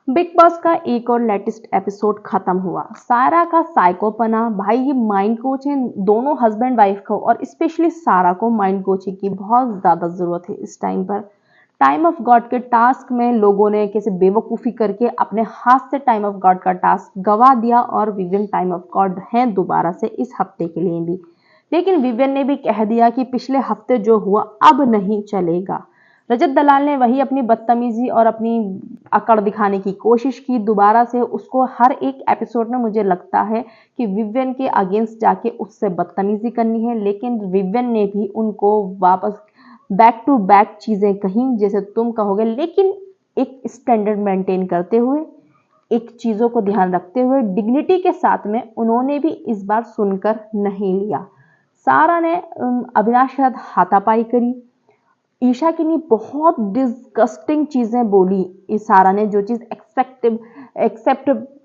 Big boss का एक और लेटेस्ट एपिसोड खत्म हुआ। सारा का साइकोपना, भाई ये माइंड कोच है दोनों हस्बैंड वाइफ को, और स्पेशली सारा को माइंड कोचिंग की बहुत ज्यादा जरूरत है इस टाइम पर। टाइम ऑफ गॉड के टास्क में लोगों ने कैसे बेवकूफ़ी करके अपने हाथ से टाइम ऑफ गॉड का टास्क गवा दिया, और विवियन टाइम ऑफ गॉड हैं दोबारा से इस हफ्ते के लिए भी। लेकिन विवियन ने भी कह दिया कि पिछले हफ्ते जो हुआ अब नहीं चलेगा। रजत दलाल ने वही अपनी बदतमीजी और अपनी अकड़ दिखाने की कोशिश की दोबारा से। उसको हर एक एपिसोड में मुझे लगता है कि विवियन के अगेंस्ट जाके उससे बदतमीजी करनी है, लेकिन विवियन ने भी उनको वापस बैक टू बैक चीजें कहीं जैसे तुम कहोगे, लेकिन एक स्टैंडर्ड मेंटेन करते हुए, एक चीजों को ध्यान रखते हुए, डिग्निटी के साथ में उन्होंने भी इस बार सुनकर नहीं लिया। सारा ने अविनाश के साथ हाथापाई करी। ईशा के लिए बहुत डिस्गस्टिंग चीजें बोली इस सारा ने, जो चीज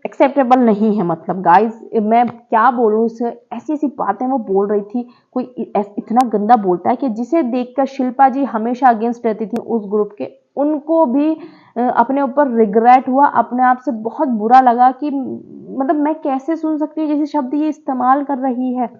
एक्सेप्टेबल नहीं है। मतलब गाइस मैं क्या बोलूं, इसे ऐसी ऐसी बातें वो बोल रही थी। कोई इतना गंदा बोलता है कि जिसे देखकर शिल्पा जी हमेशा अगेंस्ट रहती थी उस ग्रुप के, उनको भी अपने ऊपर रिग्रेट हुआ, अपने आप से बहुत बुरा लगा कि मतलब मैं कैसे सुन सकती हूँ जैसे शब्द ये इस्तेमाल कर रही है।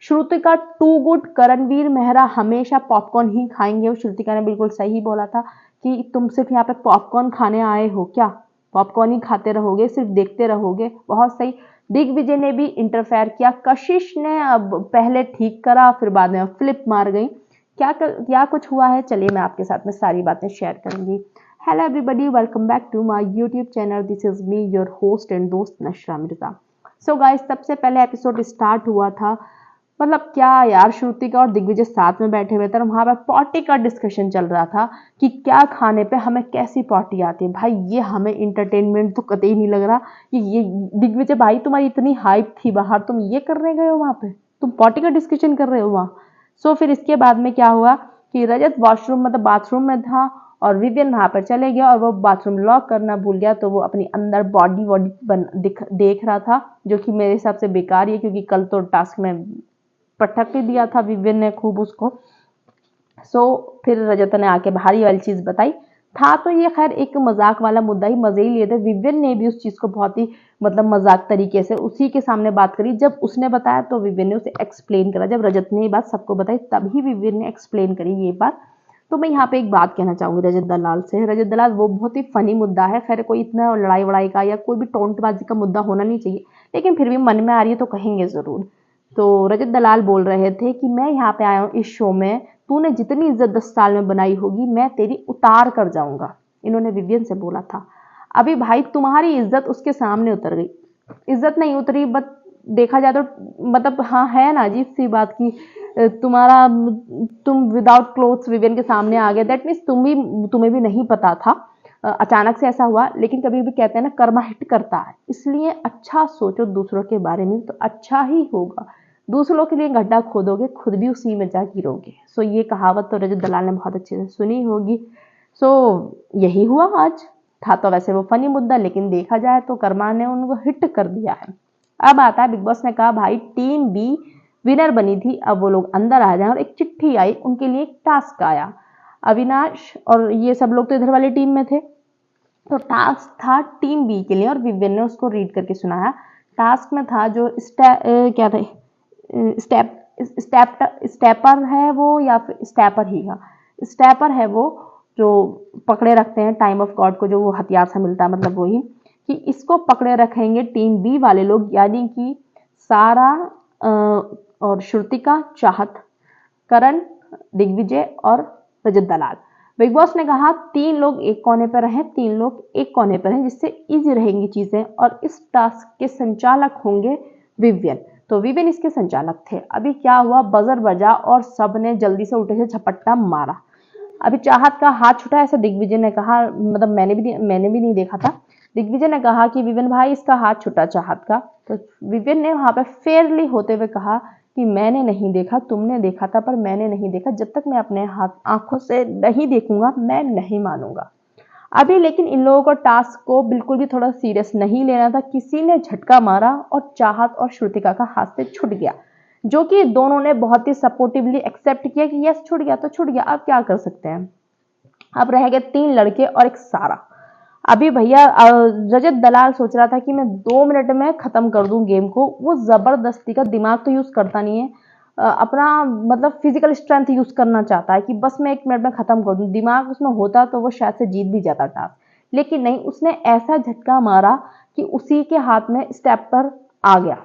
श्रुतिका टू गुड, करणवीर मेहरा हमेशा पॉपकॉर्न ही खाएंगे। और श्रुतिका ने बिल्कुल सही बोला था कि तुम सिर्फ यहाँ पे पॉपकॉर्न खाने आए हो क्या? पॉपकॉर्न ही खाते रहोगे, सिर्फ देखते रहोगे। बहुत सही। दिग्विजय ने भी इंटरफेयर किया। कशिश ने अब पहले ठीक करा, फिर बाद में फ्लिप मार गई। क्या कुछ हुआ है, चलिए मैं आपके साथ में सारी बातें शेयर करूंगी। Hello everybody, welcome back to my YouTube channel. This is me your host and दोस्त नशरा मिर्जा। सो गाइस, सबसे पहले एपिसोड स्टार्ट हुआ था, मतलब क्या यार, श्रुतिका और दिग्विजय साथ में बैठे हुए थे और वहां पर पॉटी का डिस्कशन चल रहा था कि क्या खाने पे हमें कैसी पॉटी आती है। भाई ये हमें इंटरटेनमेंट तो कतई नहीं लग रहा कि ये दिग्विजय भाई तुम्हारी इतनी हाइप थी बाहर, तुम ये करने गए हो वहां पे, तुम पॉटी का डिस्कशन कर रहे हो वहां। सो फिर इसके बाद में क्या हुआ कि रजत वॉशरूम मतलब बाथरूम में था और विवियन वहां पर चले गया और वो बाथरूम लॉक करना भूल गया, तो वो अपनी अंदर बॉडी वॉडी देख रहा था, जो कि मेरे हिसाब से बेकार ही है, क्योंकि कल तो टास्क में पटक भी दिया था विवियन ने खूब उसको। फिर रजत ने आके भारी वाली चीज बताई था, तो ये खैर एक मजाक वाला मुद्दा ही, मजे ही लिए थे। विवियन ने भी उस चीज को बहुत ही मतलब मजाक तरीके से उसी के सामने बात करी। जब उसने बताया तो विवियन ने उसे एक्सप्लेन करा। जब रजत ने ये बात सबको बताई तभी विवियन ने एक्सप्लेन करी ये बात। तो मैं यहाँ पे एक बात कहना चाहूंगी रजत दलाल से। रजत दलाल वो बहुत ही फनी मुद्दा है, खैर कोई इतना लड़ाई वड़ाई का या कोई भी टोंटबाजी का मुद्दा होना नहीं चाहिए, लेकिन फिर भी मन में आ रही है तो कहेंगे जरूर। तो रजत दलाल बोल रहे थे कि मैं यहाँ पे आया हूँ इस शो में, तूने जितनी इज्जत 10 साल में बनाई होगी मैं तेरी उतार कर जाऊंगा, इन्होंने विवियन से बोला था। अभी भाई तुम्हारी इज्जत उसके सामने उतर गई, इज्जत नहीं उतरी, बट देखा जाए तो मतलब हाँ है ना अजीब सी बात की तुम विदाउट क्लोथ्स विवियन के सामने आ गए। दैट मीन्स तुम्हें भी नहीं पता था, अचानक से ऐसा हुआ। लेकिन कभी भी कहते हैं ना कर्मा हिट करता है, इसलिए अच्छा सोचो दूसरों के बारे में तो अच्छा ही होगा। दूसरों के लिए गड्ढा खोदोगे खुद भी उसी में जा गिरोगे। ये कहावत तो रजत दलाल ने बहुत अच्छे से सुनी होगी। यही हुआ आज। था तो वैसे वो फनी मुद्दा, लेकिन देखा जाए तो कर्मा ने उनको हिट कर दिया है। अब आता है बिग बॉस ने कहा भाई टीम बी विनर बनी थी, अब वो लोग अंदर आ जाए, और एक चिट्ठी आई उनके लिए, एक टास्क आया। अविनाश और ये सब लोग तो इधर वाली टीम में थे, तो टास्क था टीम बी के लिए और विवियन ने उसको रीड करके सुनाया। टास्क में था जो क्या था, स्टेपर है वो या फिर स्टेपर ही है, स्टेपर है वो जो पकड़े रखते हैं टाइम ऑफ गॉड को, जो वो हथियार से मिलता है, मतलब वही कि इसको पकड़े रखेंगे टीम बी वाले लोग, यानी कि सारा और श्रुतिका, चाहत, करण, दिग्विजय और रजत दलाल। बिग बॉस ने कहा 3 लोग एक कोने पर रहें, 3 लोग एक कोने पर हैं, जिससे इजी रहेंगी चीजें, और इस टास्क के संचालक होंगे विवियन। तो विवियन इसके संचालक थे। अभी क्या हुआ, बजर बजा और सब ने जल्दी से उल्टे से झपट्टा मारा। अभी चाहत का हाथ छूटा, ऐसा दिग्विजय ने कहा, मतलब मैंने भी नहीं देखा था। दिग्विजय ने कहा कि विवियन भाई इसका हाथ छूटा चाहत का, तो विवियन ने वहां पर फेयरली होते हुए कहा कि मैंने नहीं देखा, तुमने देखा था, पर मैंने नहीं देखा, जब तक मैं अपने हाथ आंखों से नहीं देखूंगा मैं नहीं मानूंगा। अभी लेकिन इन लोगों को टास्क को बिल्कुल भी थोड़ा सीरियस नहीं लेना था। किसी ने झटका मारा और चाहत और श्रुतिका का हाथ से छूट गया, जो कि दोनों ने बहुत ही सपोर्टिवली एक्सेप्ट किया कि यस छूट गया तो छूट गया, अब क्या कर सकते हैं। अब रह गए 3 लड़के और एक सारा। अभी भैया रजत दलाल सोच रहा था कि मैं 2 मिनट में खत्म कर दूं गेम को। वो जबरदस्ती का दिमाग तो यूज करता नहीं है, अपना मतलब फिजिकल स्ट्रेंथ यूज करना चाहता है कि बस मैं 1 मिनट में खत्म कर दूं। दिमाग उसमें होता तो वो शायद से जीत भी जाता टास्क, लेकिन नहीं, उसने ऐसा झटका मारा कि उसी के हाथ में स्टेपर आ गया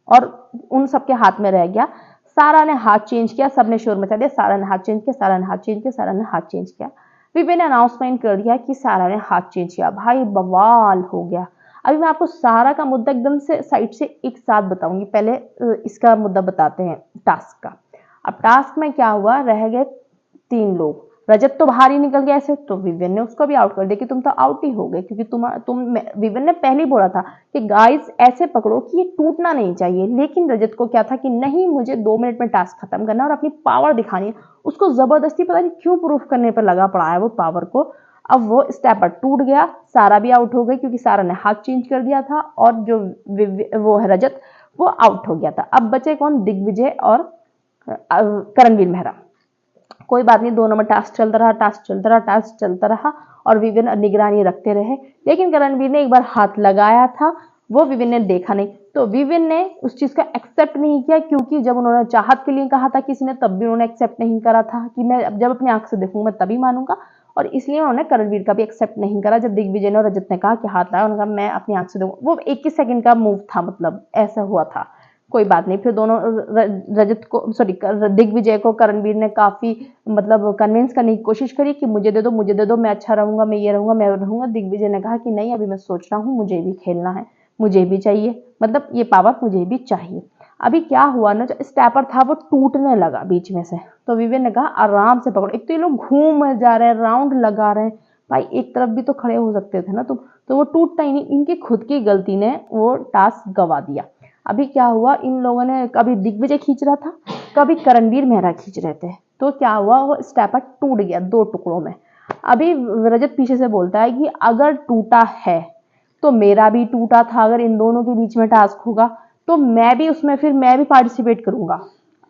और उन सबके हाथ में रह गया। सारा ने हाथ चेंज किया, सबने शोर मचा दिया, सारा ने हाथ चेंज किया, सारा ने हाथ चेंज किया, सारा ने हाथ चेंज किया। विवे ने अनाउंसमेंट कर दिया कि सारा ने हाथ चेंज किया। भाई बवाल हो गया। अभी मैं आपको सारा का मुद्दा एकदम से साइड से एक साथ बताऊंगी। पहले इसका मुद्दा बताते हैं टास्क का। अब टास्क में क्या हुआ, रह गए 3 लोग। रजत तो बाहर ही निकल गया ऐसे, तो विवेन ने उसको भी आउट कर दिया कि तुम तो आउट ही हो गए, क्योंकि विवेन ने पहले ही बोला था कि गाइस ऐसे पकड़ो कि ये टूटना नहीं चाहिए। लेकिन रजत को क्या था कि नहीं, मुझे 2 मिनट में टास्क खत्म करना और अपनी पावर दिखानी है। उसको जबरदस्ती पता नहीं क्यों प्रूफ करने पर लगा पड़ा है वो पावर को। अब वो स्टेपर टूट गया, सारा भी आउट हो गई क्योंकि सारा ने हाथ चेंज कर दिया था, और जो वो है रजत, वो आउट हो गया था। अब बचे कौन, दिग्विजय और करणवीर मेहरा। कोई बात नहीं, दोनों में टास्क चलता रहा, टास्क चलता रहा, टास्क चलता रहा, और विवेन निगरानी रखते रहे। लेकिन करणवीर ने एक बार हाथ लगाया था, वो विवेन ने देखा नहीं, तो विवेन ने उस चीज का एक्सेप्ट नहीं किया, क्योंकि जब उन्होंने चाहत के लिए कहा था किसी ने, तब भी उन्होंने एक्सेप्ट नहीं करा था कि मैं जब अपनी आंख से देखूंगा मैं तभी मानूंगा। और इसलिए उन्होंने करणवीर का भी एक्सेप्ट नहीं करा। जब दिग्विजय ने और रजत ने कहा कि हाथ लगाया, उन्होंने कहा मैं अपनी आंख से देखूंगा। वो 21 सेकंड का मूव था, मतलब ऐसा हुआ था। कोई बात नहीं, फिर दोनों रजत को सॉरी दिग्विजय को करणवीर ने काफी मतलब कन्विंस करने की कोशिश करी कि मुझे दे दो, मुझे दे दो, मैं अच्छा रहूंगा, मैं ये रहूंगा, मैं रहूंगा। दिग्विजय ने कहा कि नहीं, अभी मैं सोच रहा हूँ, मुझे भी खेलना है, मुझे भी चाहिए, मतलब ये पावर मुझे भी चाहिए। अभी क्या हुआ ना, जो स्टैपर था वो टूटने लगा बीच में से, तो विवेन ने कहा आराम से पकड़ो। एक तो ये लोग घूम जा रहे हैं, राउंड लगा रहे हैं, भाई एक तरफ भी तो खड़े हो सकते थे ना तुम। तो वो टूटता ही नहीं, इनकी खुद की गलती ने वो टास्क गवा दिया। अभी क्या हुआ, इन लोगों ने कभी दिग्विजय खींच रहा था, कभी करणवीर मेहरा खींच रहे थे, तो क्या हुआ, वो स्टेपर टूट गया 2 टुकड़ों में। अभी रजत पीछे से बोलता है कि अगर टूटा है तो मेरा भी टूटा था, अगर इन दोनों के बीच में टास्क होगा तो मैं भी उसमें, फिर मैं भी पार्टिसिपेट करूंगा,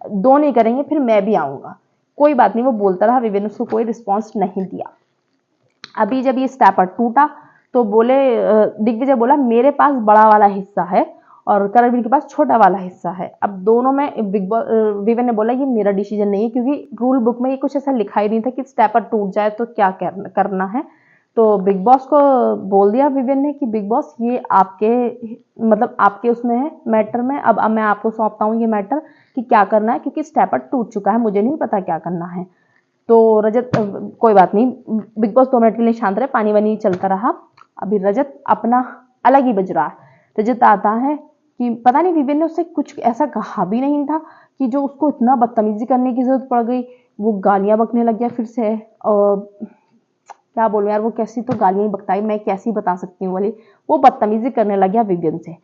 दो नहीं करेंगे फिर मैं भी आऊंगा। कोई बात नहीं, वो बोलता रहा, विवेन ने उसको कोई रिस्पॉन्स नहीं दिया। अभी जब ये स्टैपर टूटा तो बोले दिग्विजय बोला मेरे पास बड़ा वाला हिस्सा है और करणवीर के पास छोटा वाला हिस्सा है। अब दोनों में बिग बॉस विवेन ने बोला ये मेरा डिसीजन नहीं है, क्योंकि रूल बुक में ये कुछ ऐसा लिखा ही नहीं था कि स्टैपर टूट जाए तो क्या करना है। तो बिग बॉस को बोल दिया विवेन ने कि बिग बॉस ये आपके मतलब आपके उसमें है मैटर में, अब मैं आपको सौंपता हूँ ये मैटर कि क्या करना है, क्योंकि स्टैपर टूट चुका है, मुझे नहीं पता क्या करना है। तो रजत कोई बात नहीं, बिग बॉस 2 मिनट के लिए शांत रहे, पानी वानी चलता रहा। अभी रजत अपना अलग ही बज रहा है। रजत आता है कि पता नहीं विवेन ने उससे कुछ ऐसा कहा भी नहीं था कि जो उसको इतना बदतमीजी करने की जरूरत पड़ गई। वो गालियां बकने लग गया फिर से, और क्या बोलूं यार, वो कैसी तो गालियां ही बकता है, मैं कैसी बता सकती हूँ वाली। वो बदतमीजी करने लग गया विवेन से।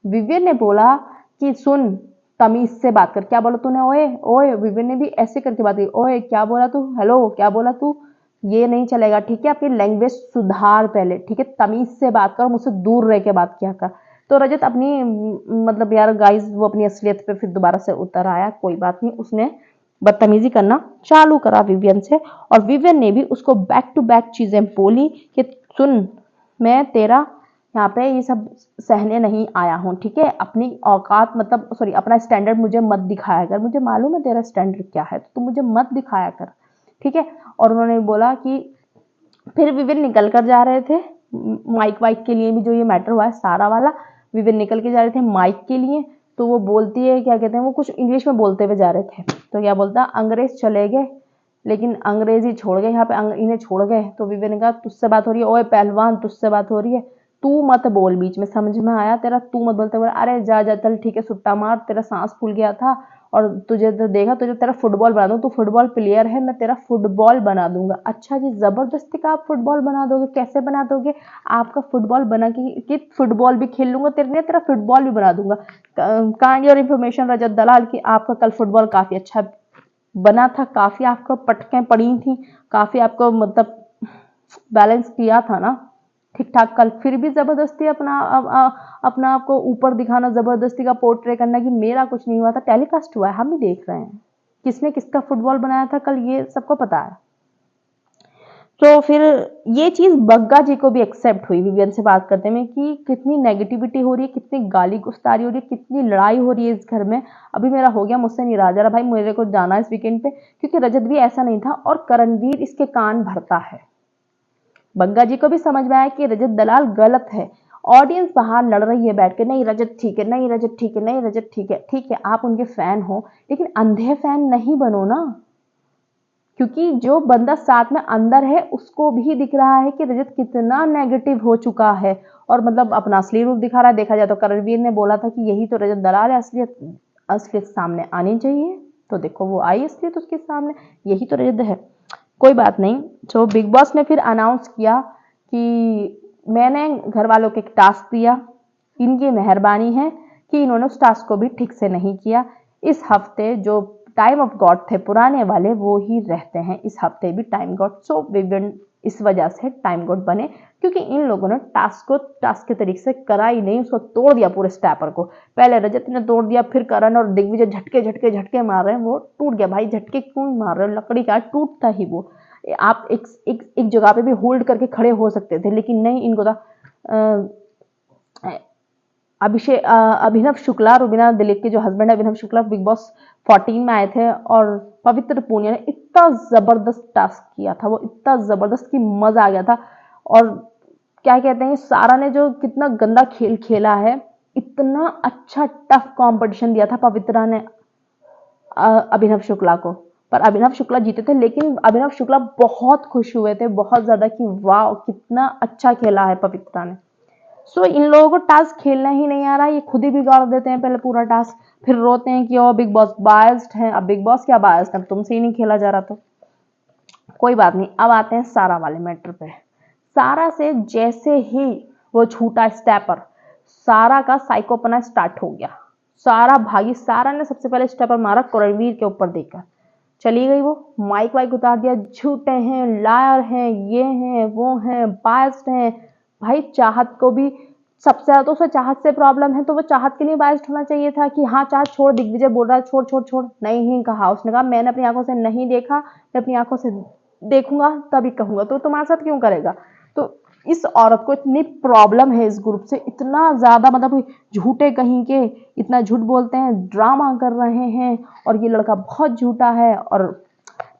विवेन ने बोला कि सुन, तमीज से बात कर। क्या बोला तूने, ओए ओए। विवेन ने भी ऐसे करके बात की, ओए क्या बोला तू, हेलो क्या बोला तू, ये नहीं चलेगा, ठीक है, अपनी लैंग्वेज सुधार पहले, ठीक है, तमीज से बात कर, मुझसे दूर रह के बात किया कर। तो रजत अपनी मतलब यार गाइस, वो अपनी असलियत पे फिर दोबारा से उतर आया। कोई बात नहीं, उसने बदतमीजी करना चालू करा विवियन से, और विवियन ने भी उसको बैक टू बैक चीजें बोली कि सुन, मैं तेरा यहाँ पे ये सब सहने नहीं आया हूँ, ठीक है, अपनी औकात मतलब सॉरी अपना स्टैंडर्ड मुझे मत दिखाया कर, मुझे मालूम है तेरा स्टैंडर्ड क्या है, तो तू मुझे मत दिखाया कर, ठीक है। और उन्होंने बोला कि फिर विवेन निकल कर जा रहे थे माइक वाइक के लिए भी, जो ये मैटर हुआ है सारा वाला, विवेन निकल के जा रहे थे माइक के लिए। तो वो बोलती है, क्या कहते हैं, वो कुछ इंग्लिश में बोलते हुए जा रहे थे, तो क्या बोलता, अंग्रेज चले गए लेकिन अंग्रेजी छोड़ गए, यहाँ पे इन्हें छोड़ गए। तो विवेन ने कहा तुझसे बात हो रही है, ओए पहलवान तुझसे बात हो रही है, तू मत बोल बीच में, समझ में आया तेरा, तू मत बोलते बोला, अरे जा जा चल ठीक है, सुट्टा मार, तेरा सांस फूल गया था, और तुझे तो देखा, तुझे तेरा फुटबॉल बना दूं, तू फुटबॉल प्लेयर है, मैं तेरा फुटबॉल बना दूंगा। अच्छा जी, जबरदस्ती का आप फुटबॉल बना दोगे, कैसे बना दोगे, आपका फुटबॉल बना कि फुटबॉल भी खेल लूंगा तेरे लिए, तेरा फुटबॉल भी बना दूंगा। काइंड योर इन्फॉर्मेशन रजत दलाल की आपका कल फुटबॉल काफी अच्छा बना था, काफी आपको पटकें पड़ी थी, काफी आपको मतलब बैलेंस किया था ना ठीक ठाक। कल फिर भी जबरदस्ती अपना आपको ऊपर दिखाना, जबरदस्ती का पोर्ट्रे करना कि मेरा कुछ नहीं हुआ था, टेलीकास्ट हुआ है, हम भी देख रहे हैं किसने किसका फुटबॉल बनाया था कल, ये सबको पता है। तो फिर ये चीज बग्गा जी को भी एक्सेप्ट हुई विवियन से बात करते में कि कितनी नेगेटिविटी हो रही है, कितनी गाली गुस्तारी हो रही है, कितनी लड़ाई हो रही है इस घर में। अभी मेरा हो गया, मुझसे नहीं रहा जा रहा भाई, मेरे को जाना है इस वीकेंड पे, क्योंकि रजत भी ऐसा नहीं था और करणवीर इसके कान भरता है। बग्गा जी को भी समझ में आया कि रजत दलाल गलत है। ऑडियंस बाहर लड़ रही है बैठ के, नहीं रजत ठीक है, नहीं रजत ठीक है, नहीं रजत ठीक है। ठीक है, आप उनके फैन हो, लेकिन अंधे फैन नहीं बनो ना, क्योंकि जो बंदा साथ में अंदर है उसको भी दिख रहा है कि रजत कितना नेगेटिव हो चुका है और मतलब अपना असली रूप दिखा रहा है। देखा जाए तो करणवीर ने बोला था कि यही तो रजत दलाल है, असलियत असलियत सामने आनी चाहिए, तो देखो वो आई असलियत उसके सामने, यही तो रजत है। कोई बात नहीं। तो बिग बॉस ने फिर अनाउंस किया कि मैंने घर वालों को एक टास्क दिया, इनकी मेहरबानी है कि इन्होंने उस टास्क को भी ठीक से नहीं किया। इस हफ्ते जो टाइम ऑफ गॉड थे पुराने वाले वो ही रहते हैं, इस हफ्ते भी टाइम गॉड। सो विविन इस वजह से टाइम गॉड बने, क्योंकि इन लोगों ने टास्क को टास्क के तरीके से करा ही नहीं, उसको तोड़ दिया पूरे स्टैपर को। पहले रजत ने तोड़ दिया, फिर करण और दिग्विजय झटके झटके झटके मार रहे हैं, वो टूट गया भाई। झटके क्यों मार रहे हो, लकड़ी का टूटता ही वो। आप एक जगह पे भी होल्ड करके खड़े हो सकते थे, लेकिन नहीं, इनको था अभिनव शुक्ला, रुबीना दिलीप के जो हस्बैंड है अभिनव शुक्ला, बिग बॉस 14 में आए थे और पवित्र पूनिया ने इतना जबरदस्त टास्क किया था, वो इतना जबरदस्त कि मजा आ गया था। और क्या कहते हैं, सारा ने जो कितना गंदा खेल खेला है, इतना अच्छा टफ कंपटीशन दिया था पवित्रा ने अभिनव शुक्ला को, पर अभिनव शुक्ला जीते थे। लेकिन अभिनव शुक्ला बहुत खुश हुए थे, बहुत ज्यादा, कि वाह कितना अच्छा खेला है पवित्रा ने। सो इन लोगों को टास्क खेलना ही नहीं आ रहा, ये खुद ही बिगाड़ देते हैं पहले पूरा टास्क, फिर रोते हैं कि ओ बिग बॉस बायस्ड है। अब बिग बॉस क्या बायस्ड है, तुमसे ही नहीं खेला जा रहा तो कोई बात नहीं। अब आते हैं सारा वाले मैटर पे। सारा से जैसे ही वो छूटा स्टेपर, सारा का साइकोपना स्टार्ट हो गया। सारा भागी, सारा ने सबसे पहले स्टेपर मारा करणवीर के ऊपर देकर, चली गई वो, माइक वाइक उतार दिया, झूठे हैं, लायर हैं, ये हैं, वो हैं, बायस्ड हैं। भाई चाहत को भी सबसे ज्यादा तो उसे चाहत से प्रॉब्लम है, तो वो चाहत के लिए बायस्ड होना चाहिए था कि हाँ चाहत छोड़, दिग्विजय बोल रहा है छोड़ छोड़ छोड़, नहीं कहा उसने, कहा मैंने अपनी आंखों से नहीं देखा, मैं अपनी आंखों से देखूंगा तभी कहूंगा, तो तुम्हारे साथ क्यों करेगा। तो इस औरत को इतनी प्रॉब्लम है इस ग्रुप से, इतना ज्यादा, मतलब झूठे कहीं के, इतना झूठ बोलते हैं, ड्रामा कर रहे हैं, और ये लड़का बहुत झूठा है। और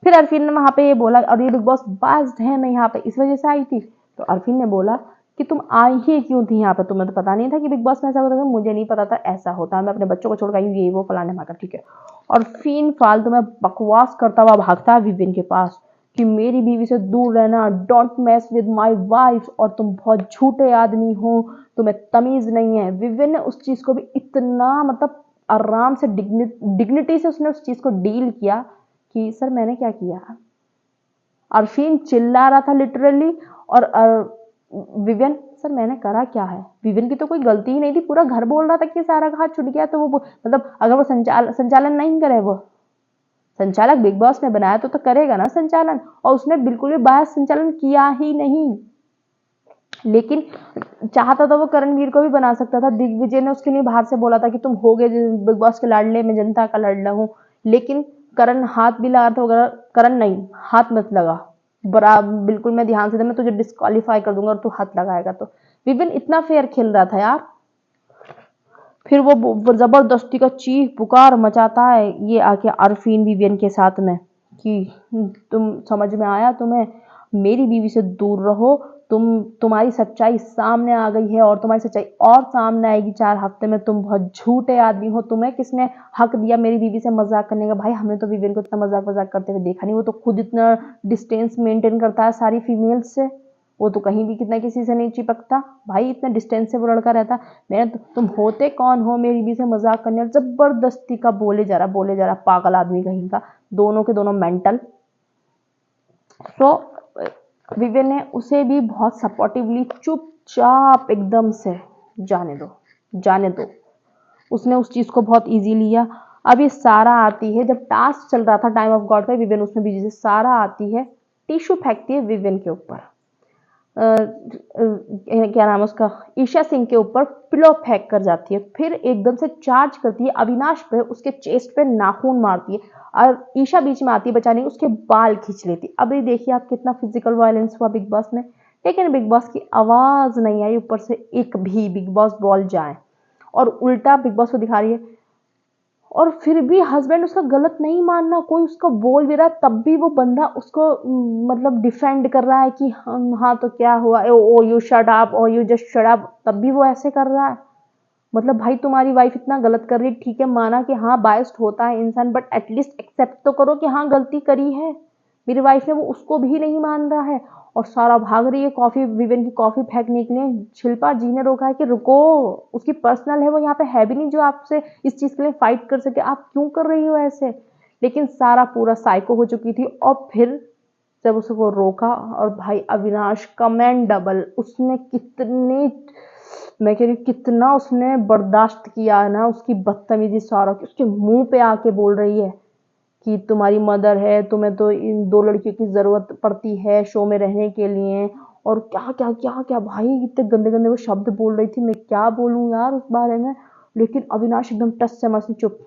फिर अरफीन ने वहां पे ये बोला, और ये बिग बॉस बायस्ड है, मैं यहाँ पे इस वजह से आई थी। तो अरफीन ने बोला कि तुम आई ही क्यों थी यहाँ पे, तुम्हें तो पता नहीं था कि बिग बॉस में ऐसा होता है। मुझे नहीं पता था ऐसा होता है, मैं अपने बच्चों को छोड़ गई, ये वो फलाने माकर, ठीक है। और फीन फालतू में बकवास करता हुआ भागता है विविन के पास कि मेरी बीवी से दूर रहना, don't mess with my wife, और तुम बहुत झूठे आदमी हो, तुम्हें तमीज नहीं है। विविन ने उस चीज को भी इतना, मतलब आराम से, डिग्निटी से उसने उस चीज को डील किया कि सर मैंने क्या किया। अरफीन चिल्ला रहा था लिटरली, और विवियन, सर मैंने करा क्या है। विवियन की तो कोई गलती ही नहीं थी, पूरा घर बोल रहा था कि सारा का हाथ छूट गया, तो वो मतलब अगर वो संचालन नहीं करे, वो संचालक बिग बॉस ने बनाया तो करेगा ना संचालन, और उसने बिल्कुल भी बाहर संचालन किया ही नहीं। लेकिन चाहता था वो करणवीर को भी बना सकता था, दिग्विजय ने उसके लिए बाहर से बोला था कि तुम हो गए बिग बॉस के लाडले, में जनता का लाडला हूँ, लेकिन करण हाथ भी लगा था वगैरह, करण नहीं, हाथ मत लगा, बराबर बिल्कुल, मैं ध्यान से मैं तुझे डिस्क्वालीफाई कर दूंगा और तू हाथ लगाएगा। तो विविन इतना फेयर खेल रहा था यार। फिर वो जबरदस्ती का चीख पुकार मचाता है ये आके अरफीन विवियन के साथ में कि तुम समझ में आया तुम्हें, मेरी बीवी से दूर रहो, तुम्हारी सच्चाई सामने आ गई है और तुम्हारी सच्चाई और सामने आएगी 4 हफ्ते में, तुम बहुत झूठे आदमी हो, तुम्हें किसने हक दिया मेरी बीवी से मजाक करने का। भाई हमने तो विवियन को इतना मजाक करते हुए देखा नहीं, वो तो खुद इतना डिस्टेंस मेंटेन करता है सारी फीमेल्स से, वो तो कहीं भी कितना किसी से नहीं चिपकता भाई, इतने डिस्टेंस से वो लड़का रहता। मैं तुम होते कौन हो मेरी भी से मजाक करने, जबरदस्ती का बोले जा रहा पागल आदमी कहीं का, दोनों के दोनों मेंटल। तो विवियन ने उसे भी बहुत सपोर्टिवली चुपचाप एकदम से जाने दो, उसने उस चीज को बहुत इजी लिया। अब ये सारा आती है, जब टास्क चल रहा था टाइम ऑफ गॉड का, विवियन उसमें बिजी से, सारा आती है टिश्यू फेंकती है विवियन के ऊपर, क्या नाम है उसका, ईशा सिंह के ऊपर पिलो फेंक कर जाती है, फिर एकदम से चार्ज करती है अविनाश पे, उसके चेस्ट पे नाखून मारती है और ईशा बीच में आती है बचाने, उसके बाल खींच लेती है। अब ये देखिए आप कितना फिजिकल वायलेंस हुआ बिग बॉस में, लेकिन बिग बॉस की आवाज नहीं आई ऊपर से एक भी बिग बॉस बोल जाए, और उल्टा बिग बॉस को दिखा रही है। और फिर भी हस्बैंड उसका गलत नहीं मानना, कोई उसका बोल भी रहा है तब भी वो बंदा उसको मतलब डिफेंड कर रहा है कि हाँ तो क्या हुआ, oh you shut up, oh you just shut up, तब भी वो ऐसे कर रहा है। मतलब भाई तुम्हारी वाइफ इतना गलत कर रही है, ठीक है माना कि हाँ बायस्ड होता है इंसान, बट एटलीस्ट एक्सेप्ट तो करो कि हाँ गलती करी है मेरी वाइफ ने, वो उसको भी नहीं मान रहा है। और सारा भाग रही है कॉफी, विवेन की कॉफी फेंकने के लिए, शिल्पा जी ने रोका है कि रुको, उसकी पर्सनल है, वो यहाँ पे है भी नहीं जो आपसे इस चीज के लिए फाइट कर सके, आप क्यों कर रही हो ऐसे। लेकिन सारा पूरा साइको हो चुकी थी, और फिर जब उसको रोका, और भाई अविनाश कमेंडेबल, उसने कितने, मैं कह रही हूँ कितना उसने बर्दाश्त किया है ना उसकी बदतमीजी, सारा उसके मुंह पे आके बोल रही है कि तुम्हारी मदर है, तुम्हें तो इन दो लड़कियों की जरूरत पड़ती है शो में रहने के लिए, और क्या क्या क्या क्या भाई इतने गंदे गंदे वो शब्द बोल रही थी, मैं क्या बोलूं यार उस बारे में। लेकिन अविनाश एकदम टस से मस चुप,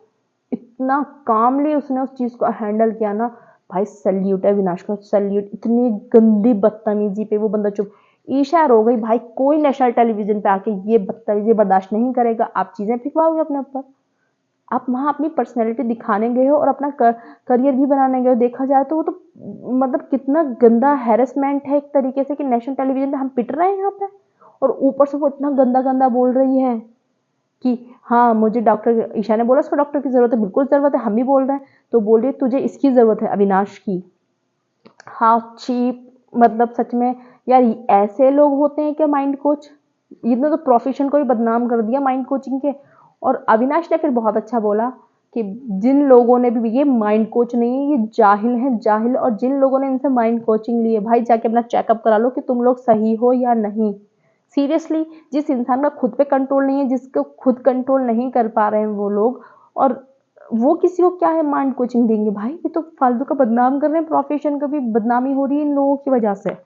इतना कामली उसने उस चीज को हैंडल किया ना, भाई सल्यूट है अविनाश का, सल्यूट। इतनी गंदी बदतमीजी पे वो बंदा चुप। ईशा रो गई, भाई कोई नेशनल टेलीविजन पे आके ये बदतमीजी बर्दाश्त नहीं करेगा, आप चीजें फिकवाओगे अपने ऊपर, आप वहाँ अपनी पर्सनैलिटी दिखाने गए हो और अपना करियर भी बनाने गए हो, देखा जाए तो वो तो मतलब कितना गंदा हैरेसमेंट है एक तरीके से कि नेशनल टेलीविजन पे हम पिट रहे हैं यहाँ पे, और ऊपर से वो इतना गंदा गंदा बोल रही है कि हाँ मुझे डॉक्टर, ईशा ने बोला उसको डॉक्टर की जरूरत है, बिल्कुल जरूरत है, हम भी बोल रहे हैं, तो बोल रही है तुझे इसकी जरूरत है अविनाश की। हाउ चीप, मतलब सच में यार ऐसे लोग होते हैं क्या माइंड कोच, इन्होंने तो प्रोफेशन को ही बदनाम कर दिया माइंड कोचिंग के। और अविनाश ने फिर बहुत अच्छा बोला कि जिन लोगों ने भी, ये माइंड कोच नहीं है, ये जाहिल हैं जाहिल, और जिन लोगों ने इनसे माइंड कोचिंग ली है भाई जाके अपना चेकअप करा लो कि तुम लोग सही हो या नहीं। सीरियसली, जिस इंसान का खुद पे कंट्रोल नहीं है, जिसको खुद कंट्रोल नहीं कर पा रहे हैं वो लोग, और वो किसी को क्या है माइंड कोचिंग देंगे, भाई ये तो फालतू का बदनाम कर रहे हैं, प्रोफेशन का भी बदनामी हो रही है इन लोगों की वजह से।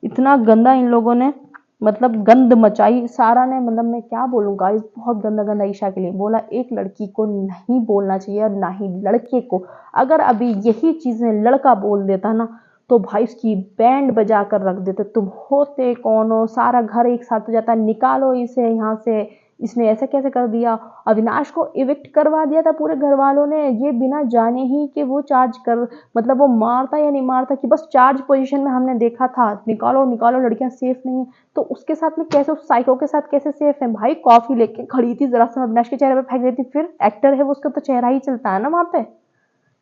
इतना गंदा इन लोगों ने मतलब गंद मचाई सारा ने, मतलब मैं क्या बोलूँ गाइस, बहुत गंदा गंदा ईशा के लिए बोला। एक लड़की को नहीं बोलना चाहिए और ना ही लड़के को, अगर अभी यही चीजें लड़का बोल देता ना तो भाई उसकी बैंड बजा कर रख देते, तुम होते कौन हो, सारा घर एक साथ हो जाता, निकालो इसे यहाँ से, इसने ऐसे कैसे कर दिया। अविनाश को इविक्ट करवा दिया था पूरे घर वालों ने, ये बिना जाने ही कि वो चार्ज कर, मतलब वो मारता या नहीं मारता, कि बस चार्ज पोजीशन में हमने देखा था, निकालो निकालो लड़कियां सेफ नहीं है, तो उसके साथ में कैसे, उस साइको के साथ कैसे सेफ है। भाई कॉफी लेके खड़ी थी, जरा सा अविनाश के चेहरे पे फेंक देती, फिर एक्टर है वो, उसका तो चेहरा ही चलता है ना वहां पे।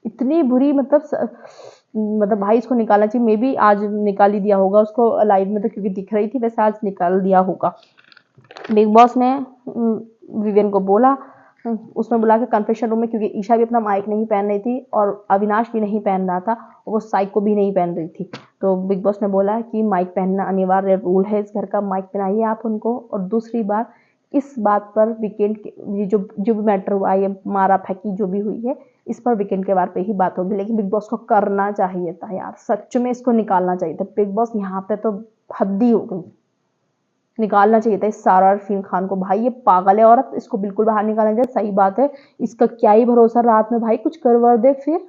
इतनी बुरी मतलब भाई इसको निकालना चाहिए, मे बी आज निकाल ही दिया होगा उसको लाइव में, तो क्योंकि दिख रही थी, वैसे आज निकाल दिया होगा। बिग बॉस ने विवियन को बोला, उसमें बुला के कन्फेशन रूम में, क्योंकि ईशा भी अपना माइक नहीं पहन रही थी और अविनाश भी नहीं पहन रहा था, वो साइको भी नहीं पहन रही थी, तो बिग बॉस ने बोला कि माइक पहनना अनिवार्य रूल है इस घर का, माइक पहनाइए आप उनको। और दूसरी बात, इस बात पर वीकेंड ये जो जो भी मैटर हुआ, ये मारा फेंकी जो भी हुई है, इस पर वीकेंड के बार पे ही बात होगी, लेकिन बिग बॉस को करना चाहिए था यार, सच में इसको निकालना चाहिए था बिग बॉस, यहाँ पे तो हद्दी हो गई, निकालना चाहिए था इस सारा अरफीन खान को, भाई ये पागल है औरत, इसको बिल्कुल बाहर निकालना चाहिए। सही बात है, इसका क्या ही भरोसा रात में भाई कुछ करवा दे, फिर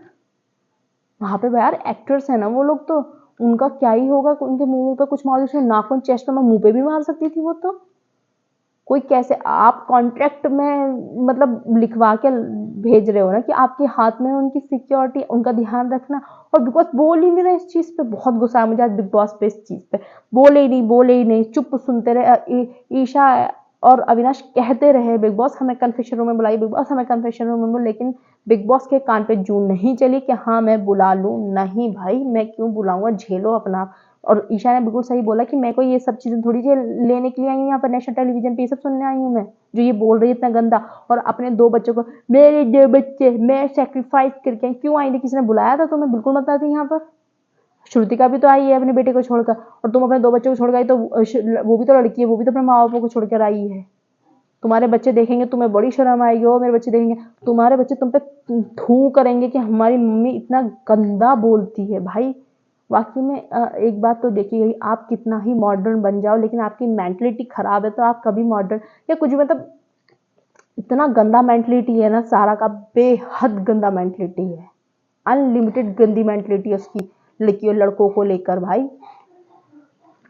वहां पे यार एक्टर्स है ना वो लोग, तो उनका क्या ही होगा, उनके मुंह पे कुछ मार, उसने नाखून चेस्ट पे, मैं मुंह पे भी मार सकती थी वो तो, कोई कैसे, आप कॉन्ट्रैक्ट में मतलब लिखवा के भेज रहे हो ना कि आपके हाथ में उनकी सिक्योरिटी, उनका ध्यान रखना, और बिग बॉस बोल ही नहीं रहे इस चीज पे, बहुत गुस्सा है मुझे आज बिग बॉस पे इस चीज पे, बोले ही नहीं, चुप सुनते रहे। ईशा और अविनाश कहते रहे बिग बॉस हमें कन्फेशन रूम में बुलाइए, बिग बॉस हमें कन्फेशन रूम में बुलाइए, लेकिन बिग बॉस के कान पे जूं नहीं चली कि हाँ मैं बुला लूं, नहीं भाई मैं क्यों बुलाऊंगा, झेलो अपना। और ईशा ने बिल्कुल सही बोला कि मैं को ये सब चीजें थोड़ी सी लेने के लिए आई हूँ यहाँ पर नेशनल टेलीविजन पे, ये सब सुनने आई हूँ मैं, जो ये बोल रही है इतना गंदा, और अपने दो बच्चों को, मेरे दो बच्चे मैं सेक्रीफाइस करके आई, क्यों आई थी, किसी ने बुलाया था तुम्हें, बिल्कुल मत आती यहाँ पर। श्रुतिका भी तो आई है अपने बेटे को छोड़कर, और तुम अपने दो बच्चों को छोड़ गई, तो वो भी तो लड़की है, वो भी तो अपने माँ बापों को छोड़कर आई है। तुम्हारे बच्चे देखेंगे तुम्हें बड़ी शर्म आएगी, हो मेरे बच्चे देखेंगे, तुम्हारे बच्चे तुम पे थू करेंगे कि हमारी मम्मी इतना गंदा बोलती है भाई। वाकई में एक बात तो देखिए, आप कितना ही मॉडर्न बन जाओ लेकिन आपकी मेंटलिटी खराब है तो आप कभी मॉडर्न या कुछ भी, मतलब इतना गंदा मेंटलिटी है ना सारा का, बेहद गंदा मेंटलिटी है, अनलिमिटेड गंदी मेंटलिटी है उसकी लड़कियों लड़कों को लेकर। भाई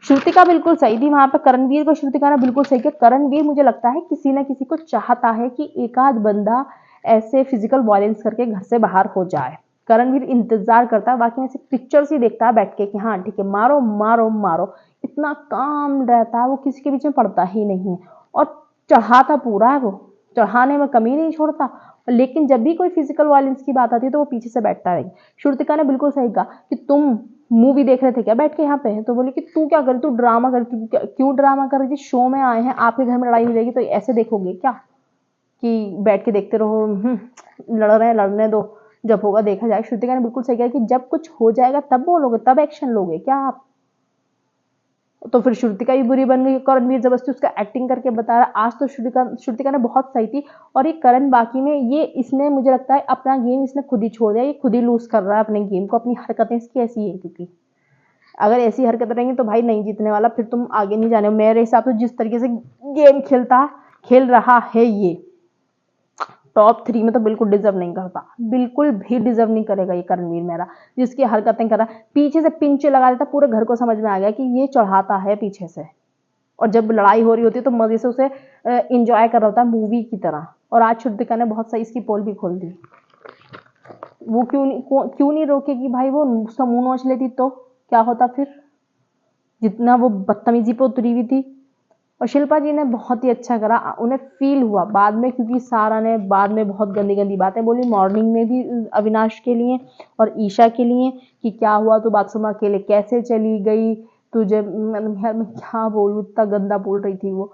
श्रुतिका बिल्कुल सही थी वहां पे, करणवीर को श्रुतिका ने बिल्कुल सही किया। करणवीर मुझे लगता है किसी ना किसी को चाहता है कि एक आध बंदा ऐसे फिजिकल वायलेंस करके घर से बाहर हो जाए। करणवीर इंतजार करता है, बाकी में से पिक्चर्स ही देखता है बैठ के कि हाँ ठीक है मारो मारो मारो, इतना काम रहता है, वो किसी के बीच में पड़ता ही नहीं है और चढ़ाता पूरा है, वो चढ़ाने में कमी नहीं छोड़ता। लेकिन जब भी कोई फिजिकल वायलेंस की बात आती है तो वो पीछे से बैठता है। श्रुतिका ने बिल्कुल सही कहा कि तुम मूवी देख रहे थे क्या बैठ के यहाँ पे, तो बोली कि तू क्या कर, तू ड्रामा कर, क्यों ड्रामा कर रही थी, शो में आए हैं, आपके घर में लड़ाई हो जाएगी तो ऐसे देखोगे क्या कि बैठ के देखते रहो, लड़ रहे हैं लड़ने दो, जब होगा देखा जाए। श्रुतिका ने बिल्कुल सही कहा कि जब कुछ हो जाएगा तब बोलोगे, तब एक्शन लोगे क्या आप। तो फिर श्रुतिका भी बुरी बन गई, करणवीर जबरदस्ती उसका एक्टिंग करके बता रहा। आज तो श्रुतिका ने बहुत सही थी। और ये करण बाकी में ये इसने मुझे लगता है अपना गेम इसने खुद ही छोड़ दिया, ये खुद ही लूज कर रहा है अपने गेम को, अपनी हरकतें इसकी ऐसी है, क्योंकि अगर ऐसी हरकत रहेंगी तो भाई नहीं जीतने वाला, फिर तुम आगे नहीं जाने। मेरे हिसाब से जिस तरीके से गेम खेल रहा है ये, टॉप 3 में तो बिल्कुल डिजर्व नहीं करता, बिल्कुल भी डिजर्व नहीं करेगा ये करणवीर मेहरा, जिसकी हरकतें कर रहा है। पीछे से पिंच लगा देता, पूरे घर को समझ में आ गया कि ये चढ़ाता है पीछे से, और जब लड़ाई हो रही होती है तो मजे से उसे इंजॉय कर रहा होता है मूवी की तरह। और आज श्रुतिका ने बहुत सही इसकी पोल भी खोल दी। वो क्यों नहीं रोकेगी भाई, वो उसका मुंह नोच लेती तो क्या होता फिर, जितना वो बदतमीजी पे उतरी हुई थी। और शिल्पा जी ने बहुत ही अच्छा करा, उन्हें फील हुआ बाद में, क्योंकि सारा ने बाद में बहुत गंदी गंदी बातें बोली मॉर्निंग में भी अविनाश के लिए और ईशा के लिए कि क्या हुआ, तो बाथरूम अकेले कैसे चली गई, तुझे मैं क्या बोलूँ, इतना गंदा बोल रही थी वो।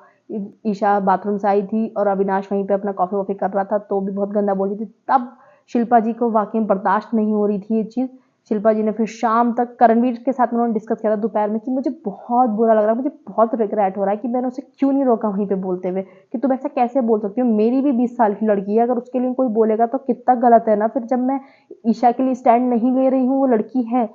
ईशा बाथरूम से आई थी और अविनाश वहीं पे अपना कॉफी वॉफी कर रहा था तो भी बहुत गंदा बोल रही थी। तब शिल्पा जी को वाकई में बर्दाश्त नहीं हो रही थी ये चीज़। शिल्पा जी ने फिर शाम तक करणवीर के साथ उन्होंने डिस्कस किया था दोपहर में कि मुझे बहुत बुरा लग रहा है, मुझे बहुत रिग्रेट हो रहा है कि मैंने उसे क्यों नहीं रोका वहीं पे बोलते हुए कि तुम ऐसा कैसे बोल सकती हो, मेरी भी 20 साल की लड़की है, अगर उसके लिए कोई बोलेगा तो कितना गलत है ना। फिर जब मैं ईशा के लिए स्टैंड नहीं ले रही हूँ, वो लड़की है।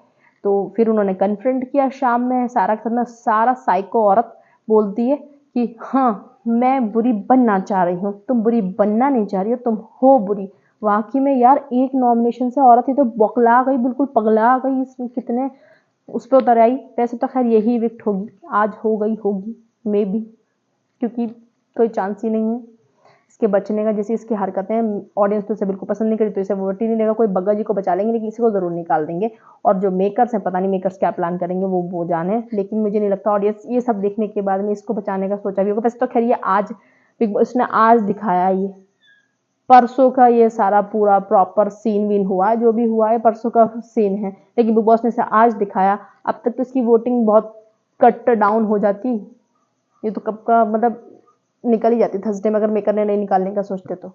तो फिर उन्होंने कन्फ्रंट किया शाम में, सारा करना, सारा साइको औरत बोलती है कि हाँ मैं बुरी बनना चाह रही हूँ, तुम बुरी बनना नहीं चाह रही हो, तुम हो बुरी। वाकई में यार एक नॉमिनेशन से औरत ही तो बौखला गई, बिल्कुल पगला गई, इसमें कितने उस पर उतर आई। वैसे तो खैर यही विक्ट होगी, आज हो गई होगी मे बी, क्योंकि कोई चांस ही नहीं है इसके बचने का। जैसे इसकी हरकतें ऑडियंस तो इसे बिल्कुल पसंद नहीं करी तो इसे वोट ही नहीं देगा। कोई बग्गा जी को बचा लेंगे लेकिन इसी को जरूर निकाल देंगे। और जो मेकर्स हैं, पता नहीं मेकर्स क्या प्लान करेंगे, वो जाने, लेकिन मुझे नहीं लगता ऑडियंस ये सब देखने के बाद में इसको बचाने का सोचा भी होगा। वैसे तो खैर ये आज बिग बॉस ने आज दिखाया, ये परसों का ये सारा पूरा प्रॉपर सीन वीन हुआ, जो भी हुआ है परसों का सीन है, लेकिन बिग बॉस ने इसे आज दिखाया। अब तक तो इसकी वोटिंग बहुत कट डाउन हो जाती, ये तो कब का मतलब निकल ही जाती थर्सडे में, अगर मेकर ने नहीं निकालने का सोचते तो।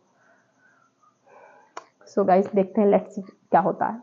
सो गाइस देखते हैं, लेट्स सी क्या होता है।